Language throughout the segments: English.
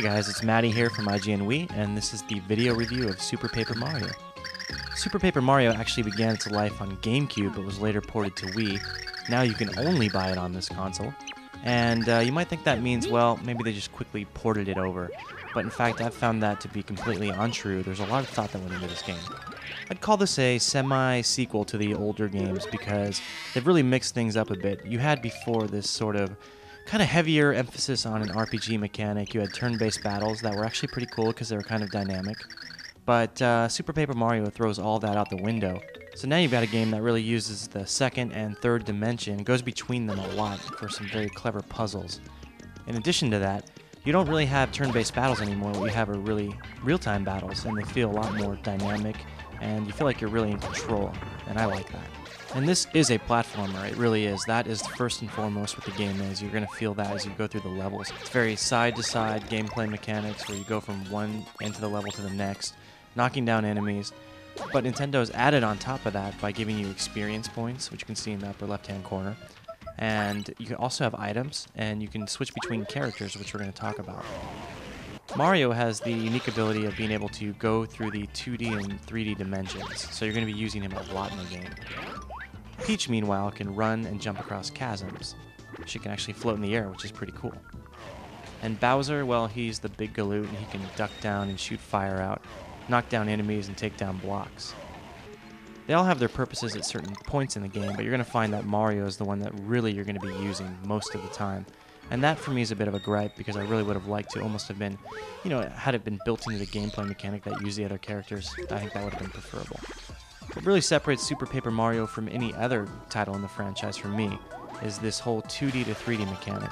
Hey guys, it's Maddie here from IGN Wii, and this is the video review of Super Paper Mario. Super Paper Mario actually began its life on GameCube, but was later ported to Wii. Now you can only buy it on this console. And you might think that means, well, maybe they just quickly ported it over. But in fact, I've found that to be completely untrue. There's a lot of thought that went into this game. I'd call this a semi-sequel to the older games because they've really mixed things up a bit. You had before this sort of kind of heavier emphasis on an RPG mechanic. You had turn-based battles that were actually pretty cool because they were kind of dynamic. But Super Paper Mario throws all that out the window. So now you've got a game that really uses the second and third dimension, goes between them a lot for some very clever puzzles. In addition to that, you don't really have turn-based battles anymore. What you have are really real-time battles, and they feel a lot more dynamic, and you feel like you're really in control, and I like that. And this is a platformer, it really is. That is first and foremost what the game is. You're going to feel that as you go through the levels. It's very side-to-side gameplay mechanics where you go from one end of the level to the next, knocking down enemies. But Nintendo's added on top of that by giving you experience points, which you can see in the upper left-hand corner. And you can also have items, and you can switch between characters, which we're going to talk about. Mario has the unique ability of being able to go through the 2D and 3D dimensions, so you're going to be using him a lot in the game. Peach, meanwhile, can run and jump across chasms. She can actually float in the air, which is pretty cool. And Bowser, well, he's the big galoot, and he can duck down and shoot fire out, knock down enemies, and take down blocks. They all have their purposes at certain points in the game, but you're going to find that Mario is the one that really you're going to be using most of the time. And that, for me, is a bit of a gripe, because I really would have liked to almost have been, had it been built into the gameplay mechanic that used the other characters, I think that would have been preferable. What really separates Super Paper Mario from any other title in the franchise for me is this whole 2D to 3D mechanic.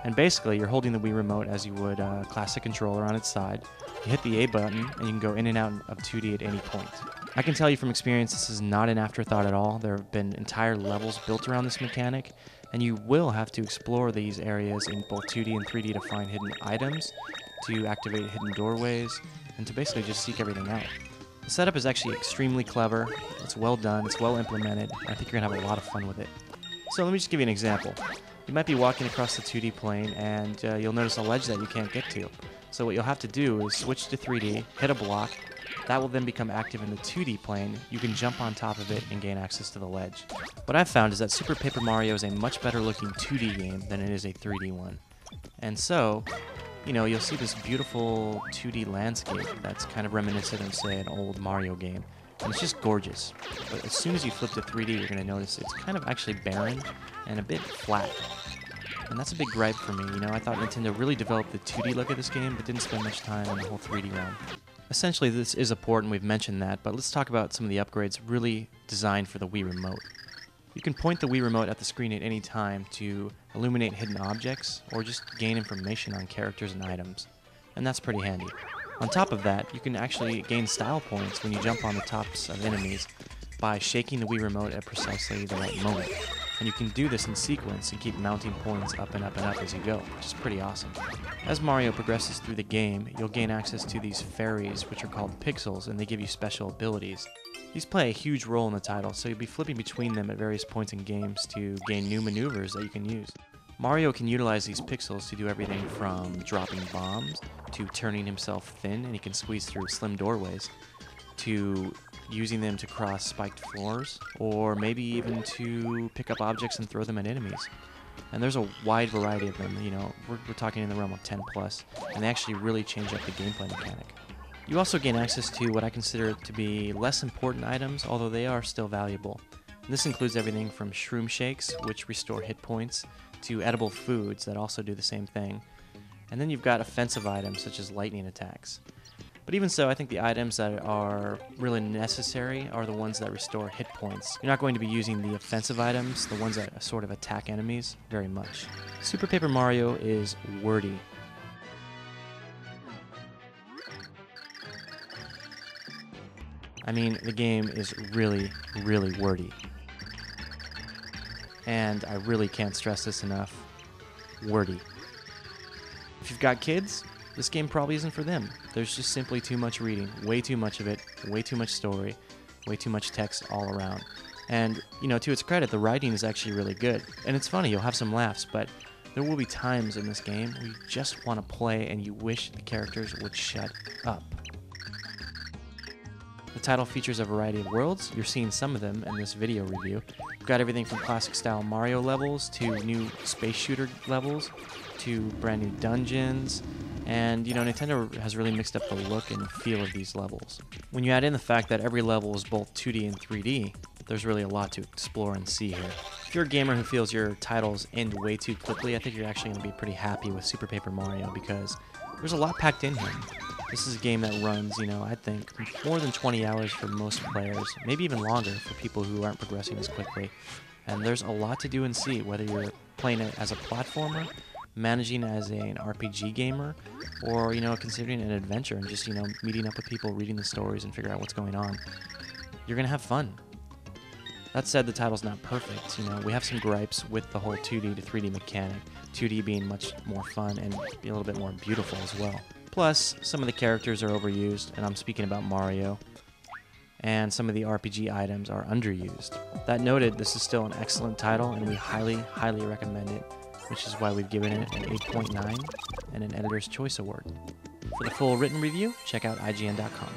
And basically, you're holding the Wii Remote as you would a classic controller on its side. You hit the A button, and you can go in and out of 2D at any point. I can tell you from experience, this is not an afterthought at all. There have been entire levels built around this mechanic, and you will have to explore these areas in both 2D and 3D to find hidden items, to activate hidden doorways, and to basically just seek everything out. The setup is actually extremely clever, it's well done, it's well implemented, and I think you're going to have a lot of fun with it. So let me just give you an example. You might be walking across the 2D plane, and you'll notice a ledge that you can't get to. So what you'll have to do is switch to 3D, hit a block, that will then become active in the 2D plane. You can jump on top of it and gain access to the ledge. What I've found is that Super Paper Mario is a much better looking 2D game than it is a 3D one. And so, you'll see this beautiful 2D landscape that's kind of reminiscent of, say, an old Mario game. And it's just gorgeous. But as soon as you flip to 3D, you're going to notice it's kind of actually barren and a bit flat. And that's a big gripe for me. I thought Nintendo really developed the 2D look of this game, but didn't spend much time on the whole 3D realm. Essentially, this is a port, and we've mentioned that, but let's talk about some of the upgrades really designed for the Wii Remote. You can point the Wii Remote at the screen at any time to illuminate hidden objects, or just gain information on characters and items. And that's pretty handy. On top of that, you can actually gain style points when you jump on the tops of enemies by shaking the Wii Remote at precisely the right moment. And you can do this in sequence and keep mounting points up and up and up as you go, which is pretty awesome. As Mario progresses through the game, you'll gain access to these fairies, which are called pixels, and they give you special abilities. These play a huge role in the title, so you'll be flipping between them at various points in games to gain new maneuvers that you can use. Mario can utilize these pixels to do everything from dropping bombs, to turning himself thin, and he can squeeze through slim doorways, to using them to cross spiked floors, or maybe even to pick up objects and throw them at enemies. And there's a wide variety of them, we're talking in the realm of 10 plus, and they actually really change up the gameplay mechanic. You also gain access to what I consider to be less important items, although they are still valuable. And this includes everything from shroom shakes, which restore hit points, to edible foods that also do the same thing. And then you've got offensive items such as lightning attacks. But even so, I think the items that are really necessary are the ones that restore hit points. You're not going to be using the offensive items, the ones that sort of attack enemies, very much. Super Paper Mario is wordy. I mean, the game is really, really wordy. And I really can't stress this enough. Wordy. If you've got kids, this game probably isn't for them. There's just simply too much reading, way too much of it, way too much story, way too much text all around. And, to its credit, the writing is actually really good. And it's funny, you'll have some laughs, but There will be times in this game where you just want to play and you wish the characters would shut up. The title features a variety of worlds. You're seeing some of them in this video review. We've got everything from classic style Mario levels to new space shooter levels to brand new dungeons. And, you know, Nintendo has really mixed up the look and feel of these levels. When you add in the fact that every level is both 2D and 3D, there's really a lot to explore and see here. If you're a gamer who feels your titles end way too quickly, I think you're actually going to be pretty happy with Super Paper Mario because there's a lot packed in here. This is a game that runs, you know, I think more than 20 hours for most players, maybe even longer for people who aren't progressing as quickly. And there's a lot to do and see, whether you're playing it as a platformer, managing as an RPG gamer, or, you know, considering an adventure and just, you know, meeting up with people, reading the stories and figure out what's going on. You're going to have fun. That said, the title's not perfect. You know, we have some gripes with the whole 2D to 3D mechanic, 2D being much more fun and be a little bit more beautiful as well. Plus, some of the characters are overused, and I'm speaking about Mario, and some of the RPG items are underused. That noted, this is still an excellent title, and we highly, highly recommend it, which is why we've given it an 8.9 and an Editor's Choice Award. For the full written review, check out IGN.com.